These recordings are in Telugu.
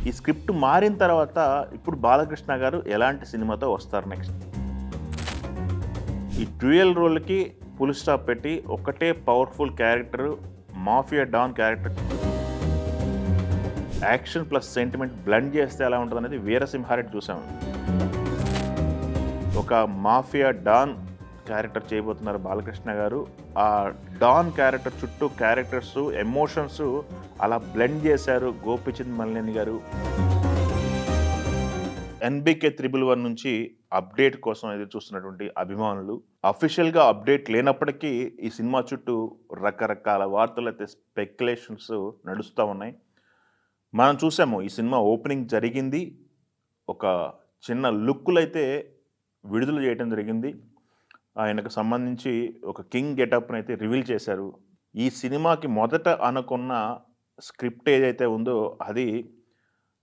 ఈ స్క్రిప్ట్ మారిన తర్వాత ఇప్పుడు బాలకృష్ణ గారు ఎలాంటి సినిమాతో వస్తారు నెక్స్ట్? ఈ డ్యూయల్ రోల్‌కి ఫుల్ స్టాప్ పెట్టి ఒక్కటే powerful character mafia don character action plus sentiment blend చేస్తే ఎలా ఉంటదనేది 'వీరసింహారెడ్డి' చూసాము. ఒక మాఫియా డాన్ క్యారెక్టర్ చేయబోతున్నారు బాలకృష్ణ గారు. ఆ డాన్ క్యారెక్టర్ చుట్టూ క్యారెక్టర్స్, ఎమోషన్స్ అలా బ్లెండ్ చేశారు గోపీచంద్ మలినేని గారు. ఎన్‌బీకే 111 నుంచి అప్డేట్ కోసం ఎదురు చూస్తున్నటువంటి అభిమానులు, అఫీషియల్‌గా అప్డేట్ లేనప్పటికీ ఈ సినిమా చుట్టూ రకరకాల వార్తలైతే స్పెక్యులేషన్స్ నడుస్తా ఉన్నాయి. మనం చూసాము ఈ సినిమా ఓపెనింగ్ జరిగింది. ఒక చిన్న లుక్కులైతే విడుదల చేయడం జరిగింది. ఆయనకు సంబంధించి ఒక కింగ్ గెటప్‌నైతే రివీల్ చేశారు. ఈ సినిమాకి మొదట అనుకున్న స్క్రిప్ట్ ఏదైతే ఉందో అది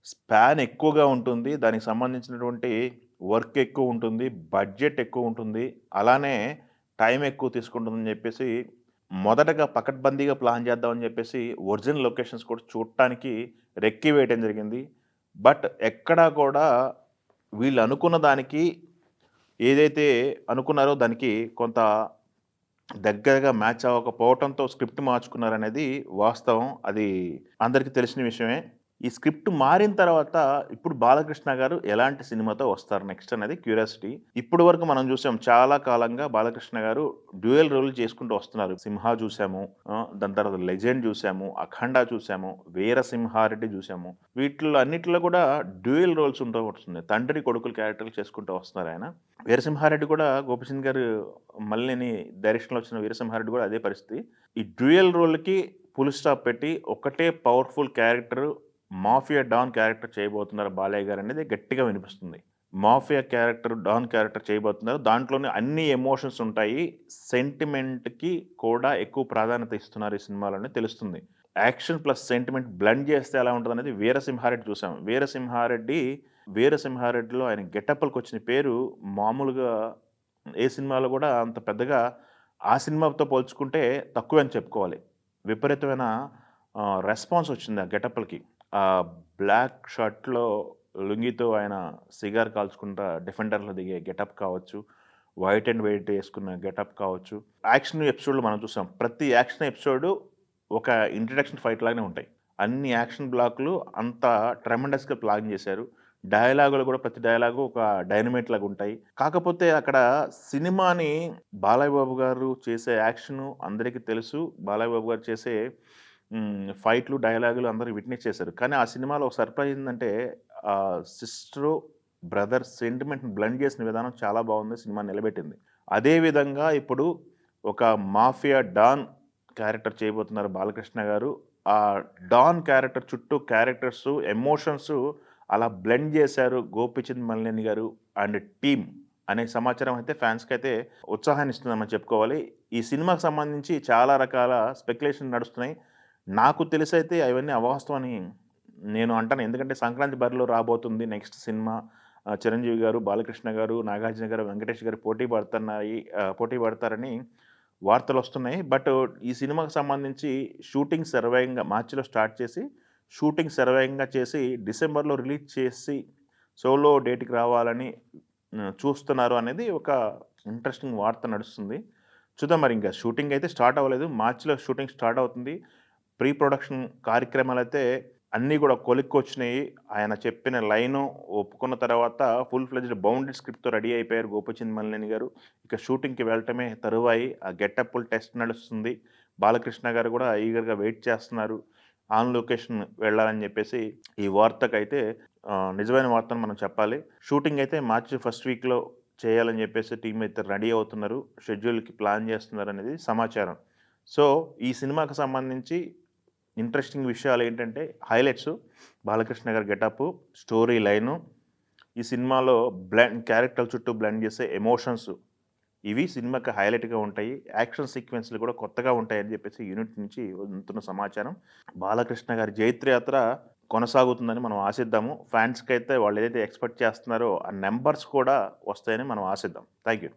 స్పాన్ ఎక్కువగా ఉంటుంది. దానికి సంబంధించినటువంటి వర్క్ ఎక్కువ ఉంటుంది. బడ్జెట్ ఎక్కువ ఉంటుంది. అలానే టైం ఎక్కువ తీసుకుంటుందని చెప్పేసి మొదటగా పకడ్బందీగా ప్లాన్ చేద్దామని చెప్పేసి ఒరిజినల్ లొకేషన్స్ కూడా చూడటానికి రెక్కి వేయటం జరిగింది. బట్ ఎక్కడా కూడా వీళ్ళు అనుకున్న దానికి ఏదైతే అనుకున్నారో దానికి కొంత దగ్గరగా మ్యాచ్ అవ్వకపోవటంతో స్క్రిప్ట్ మార్చుకున్నారనేది వాస్తవం. అది అందరికీ తెలిసిన విషయమే. ఈ స్క్రిప్ట్ మారిన తర్వాత ఇప్పుడు బాలకృష్ణ గారు ఎలాంటి సినిమాతో వస్తారు నెక్స్ట్ అనేది క్యూరియాసిటీ. ఇప్పటి వరకు మనం చూసాం చాలా కాలంగా బాలకృష్ణ గారు డ్యూయల్ రోల్ చేసుకుంటూ వస్తున్నారు. 'సింహ' చూసాము. దాని తర్వాత 'లెజెండ్' చూసాము. 'అఖండ' చూసాము. 'వీరసింహారెడ్డి' చూసాము. వీటిల్లో అన్నిట్లో కూడా డ్యూయల్ రోల్స్ ఉంటూ వస్తున్నాయి. తండ్రి కొడుకులు క్యారెక్టర్లు చేసుకుంటూ వస్తున్నారు ఆయన. 'వీరసింహారెడ్డి' కూడా గోపీచంద్ గారు మల్లినేని డైరెక్షన్‌లో వచ్చిన 'వీరసింహారెడ్డి' కూడా అదే పరిస్థితి. ఈ డ్యూయల్ రోల్‌కి ఫుల్ స్టాప్ పెట్టి ఒక్కటే powerful character mafia don character చేయబోతున్నారు బాలయ్య గారనేది గట్టిగా వినిపిస్తుంది. మాఫియా క్యారెక్టర్, డాన్ క్యారెక్టర్ చేయబోతున్నారు. దాంట్లోనే అన్ని ఎమోషన్స్ ఉంటాయి. సెంటిమెంట్‌కి కూడా ఎక్కువ ప్రాధాన్యత ఇస్తున్నారు ఈ సినిమాలోనే తెలుస్తుంది. యాక్షన్ ప్లస్ సెంటిమెంట్ బ్లెండ్ చేస్తే ఎలా ఉంటదనేది 'వీరసింహారెడ్డి' చూసాం. 'వీరసింహారెడ్డిలో' ఆయన గెటప్‌లకొచ్చిన పేరు మామూలుగా ఏ సినిమాలో గూడా అంత పెద్దగా ఆ సినిమాతో పోల్చుకుంటే తక్కువే అని చెప్పుకోవాలి. విపరీతమైన రెస్పాన్స్ వచ్చింది ఆ గెటప్‌లకి. బ్లాక్ షర్ట్‌లో లుంగీతో ఆయన సిగార్ కాల్చుకుంటా 'డిఫెండర్‌లో' దిగే గెటప్ కావచ్చు. వైట్ అండ్ వైట్ యేసుకున్న గెటప్ కావచ్చు. యాక్షన్ ఎపిసోడ్‌లు మనం చూసాం. ప్రతి యాక్షన్ ఎపిసోడు ఒక ఇంట్రడక్షన్ ఫైట్ లాగానే ఉంటాయి. అన్ని యాక్షన్ బ్లాక్‌లు అంత ట్రెమెండస్‌గా ప్లాన్ చేశారు. డైలాగులు కూడా ప్రతి డైలాగు ఒక డైనమైట్ లాగా ఉంటాయి. కాకపోతే అక్కడ సినిమాని బాలయ్య బాబు గారు చేసే యాక్షను అందరికీ తెలుసు. బాలయ్య బాబు గారు చేసే ఫైట్‌లు, డైలాగులు అందరూ విట్నెస్ చేశారు. కానీ ఆ సినిమాలో ఒక సర్ప్రైజ్ ఏందంటే సిస్టరు, బ్రదర్ సెంటిమెంట్‌ని బ్లెండ్ చేసిన విధానం చాలా బాగుంది. సినిమాని నిలబెట్టింది. అదే విధంగా ఇప్పుడు ఒక మాఫియా డాన్ క్యారెక్టర్ చేయబోతున్నారు బాలకృష్ణ గారు. ఆ డాన్ క్యారెక్టర్ చుట్టూ క్యారెక్టర్స్, ఎమోషన్స్ అలా బ్లెండ్ చేశారు గోపీచంద్ మలినేని గారు అండ్ టీమ్ అనే సమాచారం అయితే ఫ్యాన్స్‌కైతే ఉత్సాహాన్ని ఇస్తుందని చెప్పుకోవాలి. ఈ సినిమాకి సంబంధించి చాలా రకాల స్పెక్యులేషన్ నడుస్తున్నాయి. నాకు తెలిసైతే అవన్నీ అవాస్తవమని నేను అంటాను. ఎందుకంటే సంక్రాంతి బరిలో రాబోతుంది నెక్స్ట్ సినిమా. చిరంజీవి గారు, బాలకృష్ణ గారు, నాగార్జున గారు, వెంకటేష్ గారు పోటీ పడతారని వార్తలొస్తున్నాయి. బట్ ఈ సినిమాకి సంబంధించి షూటింగ్ శరవేగంగా మార్చిలో స్టార్ట్ చేసి, షూటింగ్ శరవేగంగా చేసి డిసెంబర్‌లో రిలీజ్ చేసి సోలో డేట్‌కి రావాలని చూస్తున్నారు అనేది ఒక ఇంట్రెస్టింగ్ వార్త నడుస్తుంది. చూద్దాం మరి ఇంకా షూటింగ్ అయితే స్టార్ట్ అవ్వలేదు. మార్చిలో షూటింగ్ స్టార్ట్ అవుతుంది. ప్రీ ప్రొడక్షన్ కార్యక్రమాలైతే అన్నీ గూడా కొలిక్కొచ్చినాయి. ఆయన చెప్పిన లైను ఒప్పుకున్న తర్వాత ఫుల్ ఫ్లెడ్జ్డ్ బౌండెడ్ స్క్రిప్ట్‌తో రెడీ అయిపోయారు గోపీచంద్ మలినేని గారు. ఇక షూటింగ్‌కి వెళ్ళటమే తరువాయి. ఆ గెటప్పుల టెస్ట్ నడుస్తుంది. బాలకృష్ణ గారు గూడా ఈగర్‌గా వెయిట్ చేస్తున్నారు. ఆన్ లొకేషన్ వెళ్ళాలని జెప్పేసి ఈ వార్తకైతే నిజమైన వార్తని మనం చెప్పాలి. షూటింగ్ అయితే మార్చి ఫస్ట్ వీక్‌లో చేయాలని జెప్పేసి టీమ్ అయితే రెడీ అవుతున్నారు. షెడ్యూల్‌కి ప్లాన్ జేస్తున్నారనేది సమాచారం. సో, ఈ సినిమాకి సంబంధించి ఇంట్రెస్టింగ్ విషయాలేంటంటే హైలైట్సు బాలకృష్ణ గారి గెటప్పు, స్టోరీ లైను, ఈ సినిమాలో క్యారెక్టర్ల చుట్టూ బ్లెండ్ చేసే ఎమోషన్స్ ఇవి సినిమాకి హైలైట్‌గా ఉంటాయి. యాక్షన్ సీక్వెన్స్‌లు కూడా కొత్తగా ఉంటాయని చెప్పేసి యూనిట్ నుంచి అందుతున్న సమాచారం. బాలకృష్ణ గారి జైత్రయాత్ర కొనసాగుతుందని మనం ఆశిద్దాము. ఫ్యాన్స్‌కైతే వాళ్ళేదైతే ఎక్స్‌పెక్ట్ చేస్తున్నారో ఆ నంబర్స్ కూడా వస్తాయని మనం ఆశిద్దాం. Thank you.